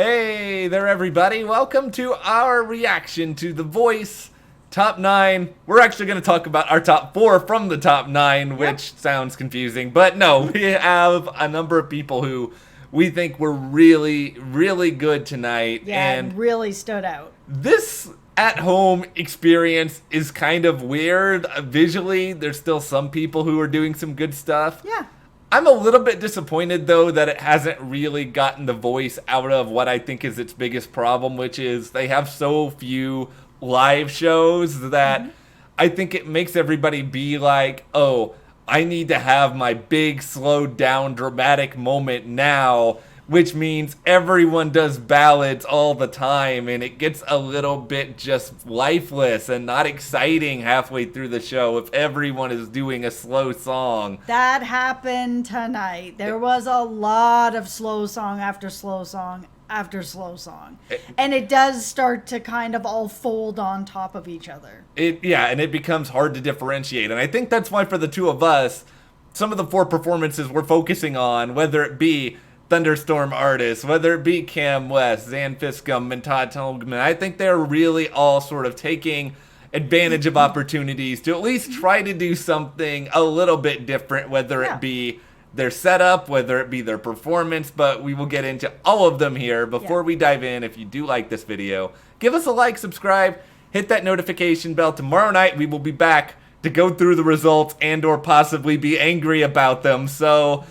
Hey there, everybody. Welcome to our reaction to The Voice Top 9. We're actually going to talk about our top 4 from the top 9, which sounds confusing. But no, we have a number of people who we think were really, really good tonight. Yeah, and really stood out. This at-home experience is kind of weird. Visually, there's still some people who are doing some good stuff. Yeah. I'm a little bit disappointed, though, that it hasn't really gotten The Voice out of what I think is its biggest problem, which is they have so few live shows that I think it makes everybody be like, oh, I need to have my big, slowed down, dramatic moment now, which means everyone does ballads all the time, and it gets a little bit just lifeless and not exciting halfway through the show if everyone is doing a slow song. That happened tonight. There was a lot of slow song after slow song after slow song. And it does start to kind of all fold on top of each other. And it becomes hard to differentiate. And I think that's why for the two of us, some of the 4 performances we're focusing on, whether it be Thunderstorm Artis, whether it be CammWess, Zan Fiskum, and Todd Tilghman, I think they're really all sort of taking advantage of opportunities to at least try to do something a little bit different, whether it be their setup, whether it be their performance, but we will get into all of them here. Before we dive in, if you do like this video, give us a like, subscribe, hit that notification bell. Tomorrow night we will be back to go through the results and or possibly be angry about them, so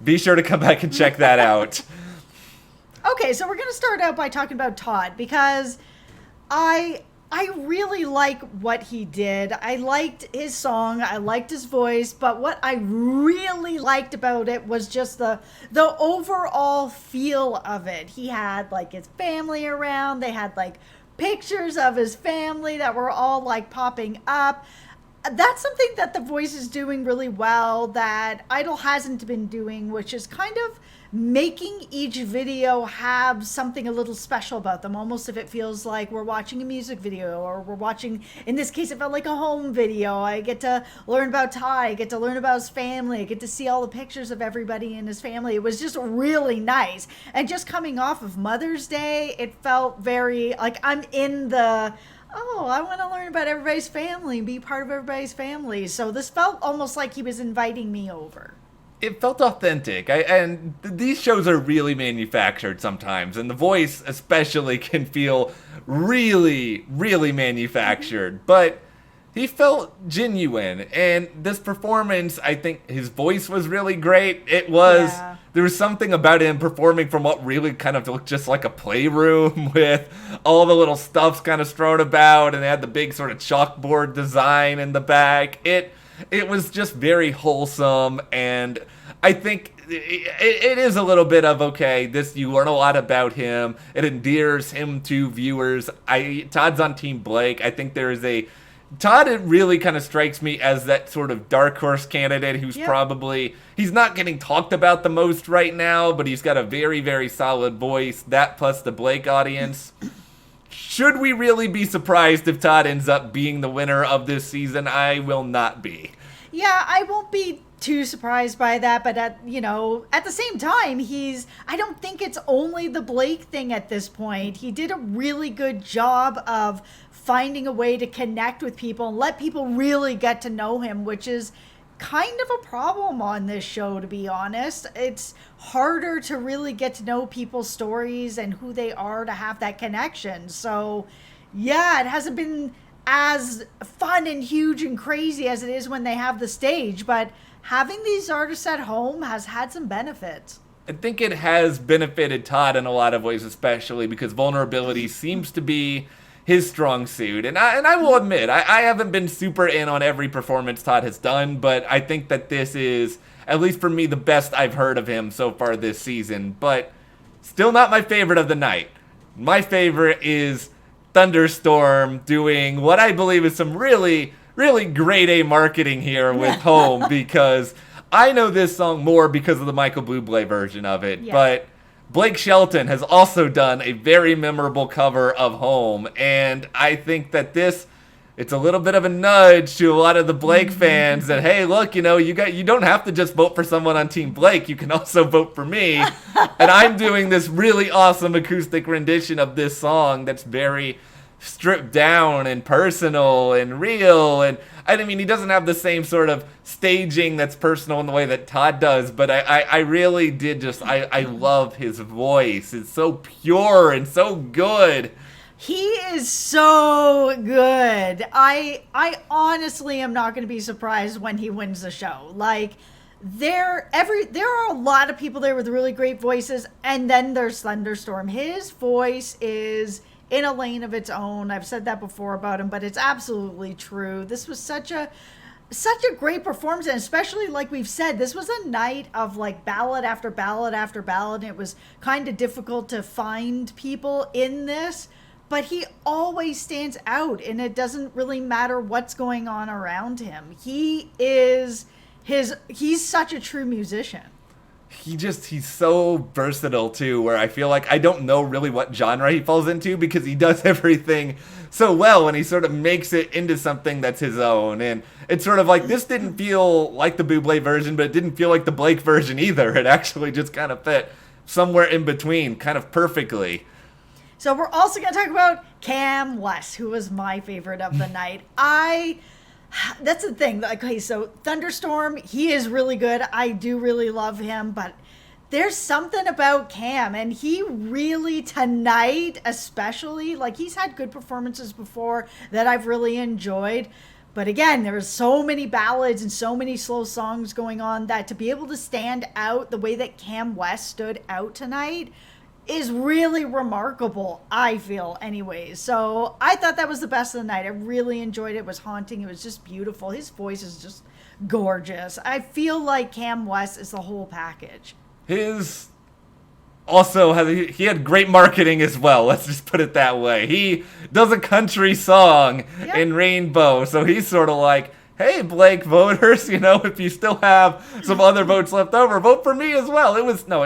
be sure to come back and check that out. Okay, so we're going to start out by talking about Todd, because I really like what he did. I liked his song, I liked his voice, but what I really liked about it was just the overall feel of it. He had like his family around, they had like pictures of his family that were all like popping up. That's something that The Voice is doing really well that Idol hasn't been doing, which is kind of making each video have something a little special about them, almost if it feels like we're watching a music video, or we're watching, in this case it felt like a home video. I get to learn about Ty, I get to learn about his family, I get to see all the pictures of everybody in his family. It was just really nice, and just coming off of Mother's Day, it felt very like I'm in the I want to learn about everybody's family and be part of everybody's family. So this felt almost like he was inviting me over. It felt authentic, and these shows are really manufactured sometimes, and The Voice especially can feel really, really manufactured, but he felt genuine, and this performance, I think his voice was really great. It was, there was something about him performing from what really kind of looked just like a playroom with all the little stuffs kind of strewn about, and they had the big sort of chalkboard design in the back. It was just very wholesome, and I think it is a little bit of, okay, you learn a lot about him. It endears him to viewers. Todd's on Team Blake. I think there is Todd, it really kind of strikes me as that sort of dark horse candidate who's probably, he's not getting talked about the most right now, but he's got a very, very solid voice. That plus the Blake audience. Should we really be surprised if Todd ends up being the winner of this season? I will not be. Yeah, I won't be too surprised by that, but at the same time, I don't think it's only the Blake thing at this point. He did a really good job of finding a way to connect with people and let people really get to know him, which is kind of a problem on this show, to be honest. It's harder to really get to know people's stories and who they are to have that connection. So yeah, it hasn't been as fun and huge and crazy as it is when they have the stage, but having these artists at home has had some benefits. I think it has benefited Todd in a lot of ways, especially because vulnerability seems to be his strong suit. And I will admit, I haven't been super in on every performance Todd has done, but I think that this is, at least for me, the best I've heard of him so far this season. But still not my favorite of the night. My favorite is Thunderstorm doing what I believe is some really, really grade A marketing here with Home, because I know this song more because of the Michael Bublé version of it, but Blake Shelton has also done a very memorable cover of Home, and I think that this it's a little bit of a nudge to a lot of the Blake fans that, hey, look, you don't have to just vote for someone on Team Blake. You can also vote for me. And I'm doing this really awesome acoustic rendition of this song that's very stripped down and personal and real. And I mean, he doesn't have the same sort of staging that's personal in the way that Todd does, but I really did I love his voice. It's so pure and so good. He is so good. I honestly am not going to be surprised when he wins the show. Like, there are a lot of people there with really great voices, and then there's Thunderstorm. His voice is in a lane of its own. I've said that before about him, but it's absolutely true. This was such a great performance, and especially, like we've said, this was a night of like ballad after ballad after ballad, and it was kind of difficult to find people in this. But he always stands out, and it doesn't really matter what's going on around him. He's such a true musician. He's so versatile too, where I feel like I don't know really what genre he falls into because he does everything so well, and he sort of makes it into something that's his own. And it's sort of like, this didn't feel like the Bublé version, but it didn't feel like the Blake version either. It actually just kind of fit somewhere in between, kind of perfectly. So we're also going to talk about CammWess, who was my favorite of the night. That's the thing. Okay, so Thunderstorm, he is really good. I do really love him, but there's something about Cam, and he really, tonight especially, like, he's had good performances before that I've really enjoyed. But again, there were so many ballads and so many slow songs going on that to be able to stand out the way that CammWess stood out tonight is really remarkable, I feel, anyways. So I thought that was the best of the night. I really enjoyed it. It was haunting. It was just beautiful. His voice is just gorgeous. I feel like CammWess is the whole package. He had great marketing as well. Let's just put it that way. He does a country song in Rainbow, so he's sort of like, hey, Blake voters, if you still have some other votes left over, vote for me as well. It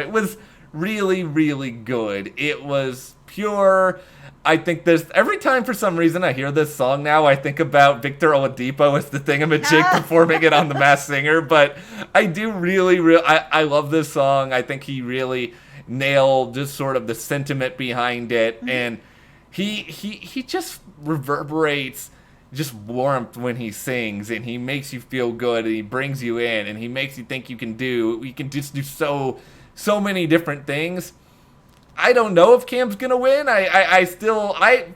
was really, really good. It was pure. I think every time for some reason I hear this song now, I think about Victor Oladipo as the thingamajig performing it on The Masked Singer. But I do I love this song. I think he really nailed just sort of the sentiment behind it. Mm-hmm. And he just reverberates just warmth when he sings, and he makes you feel good, and he brings you in, and he makes you think you can just do so many different things. I don't know if Cam's gonna win.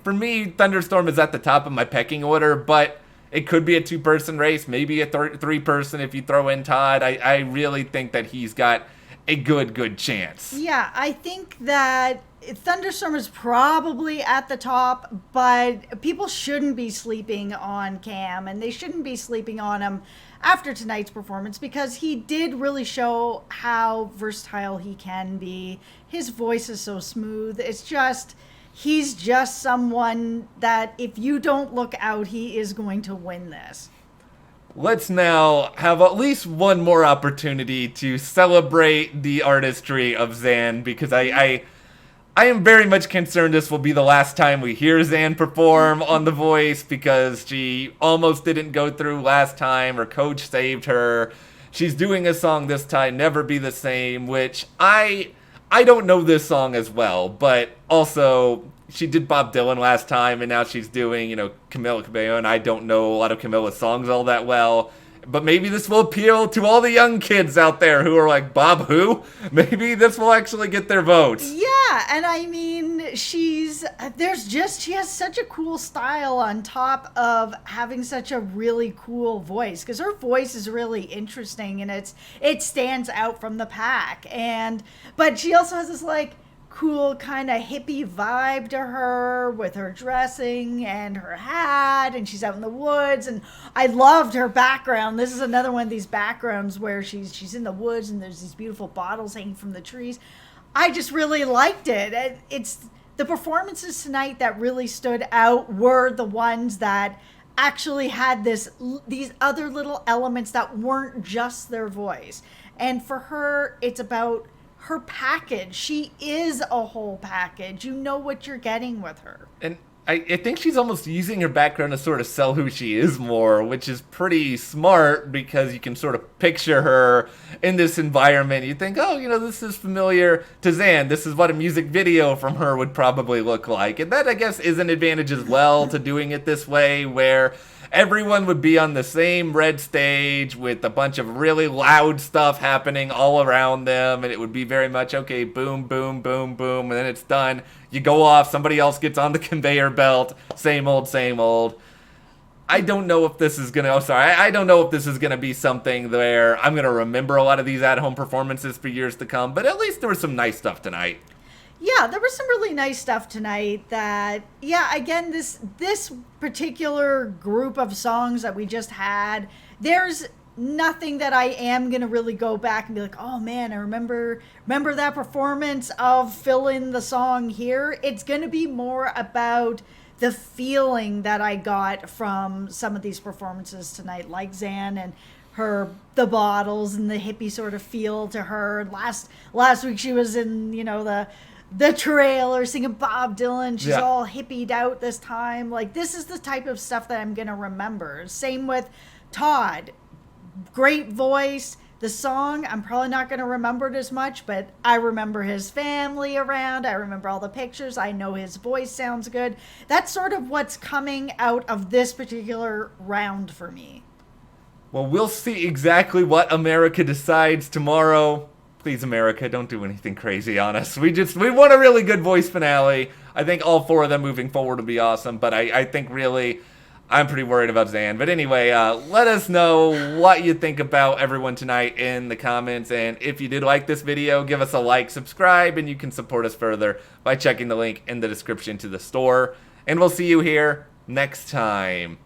For me, Thunderstorm is at the top of my pecking order, but it could be a 2-person race, maybe a 3-person if you throw in Todd. I really think that he's got a good chance. Yeah, I think that Thunderstorm is probably at the top, but people shouldn't be sleeping on Cam, and they shouldn't be sleeping on him after tonight's performance, because he did really show how versatile he can be. His voice is so smooth. He's just someone that if you don't look out, he is going to win this. Let's now have at least one more opportunity to celebrate the artistry of Zan, because I am very much concerned this will be the last time we hear Zan perform on The Voice, because she almost didn't go through last time. Her coach saved her. She's doing a song this time, Never Be the Same, which I don't know this song as well, but also she did Bob Dylan last time, and now she's doing, Camila Cabello, and I don't know a lot of Camila's songs all that well. But maybe this will appeal to all the young kids out there who are like, Bob who? Maybe this will actually get their votes. Yeah, and I mean, she has such a cool style on top of having such a really cool voice, because her voice is really interesting, and it stands out from the pack. But she also has this cool kind of hippie vibe to her with her dressing and her hat, and she's out in the woods, and I loved her background. This is another one of these backgrounds where she's in the woods and there's these beautiful bottles hanging from the trees. I just really liked it. It's the performances tonight that really stood out were the ones that actually had these other little elements that weren't just their voice. And for her, it's about her package. She is a whole package. You know what you're getting with her. And I think she's almost using her background to sort of sell who she is more, which is pretty smart because you can sort of picture her in this environment. You think, oh, this is familiar to Zan. This is what a music video from her would probably look like. And that, I guess, is an advantage as well to doing it this way, where everyone would be on the same red stage with a bunch of really loud stuff happening all around them, and it would be very much, okay, boom, boom, boom, boom, and then it's done. You go off, somebody else gets on the conveyor belt, same old, same old. I don't know if this is I don't know if this is gonna be something where I'm gonna remember a lot of these at-home performances for years to come, but at least there was some nice stuff tonight. Yeah, there was some really nice stuff tonight that, again, this particular group of songs that we just had, there's nothing that I am going to really go back and be like, oh man, I remember that performance of fill in the song here. It's going to be more about the feeling that I got from some of these performances tonight, like Zan and the bottles and the hippie sort of feel to her. Last week she was in, the trailer singing Bob Dylan. She's all hippied out this time. Like, this is the type of stuff that I'm going to remember. Same with Todd. Great voice. The song, I'm probably not going to remember it as much, but I remember his family around. I remember all the pictures. I know his voice sounds good. That's sort of what's coming out of this particular round for me. Well, we'll see exactly what America decides tomorrow. Please, America, don't do anything crazy on us. We want a really good voice finale. I think all 4 of them moving forward will be awesome, but I think really I'm pretty worried about Zan. But anyway, let us know what you think about everyone tonight in the comments, and if you did like this video, give us a like, subscribe, and you can support us further by checking the link in the description to the store. And we'll see you here next time.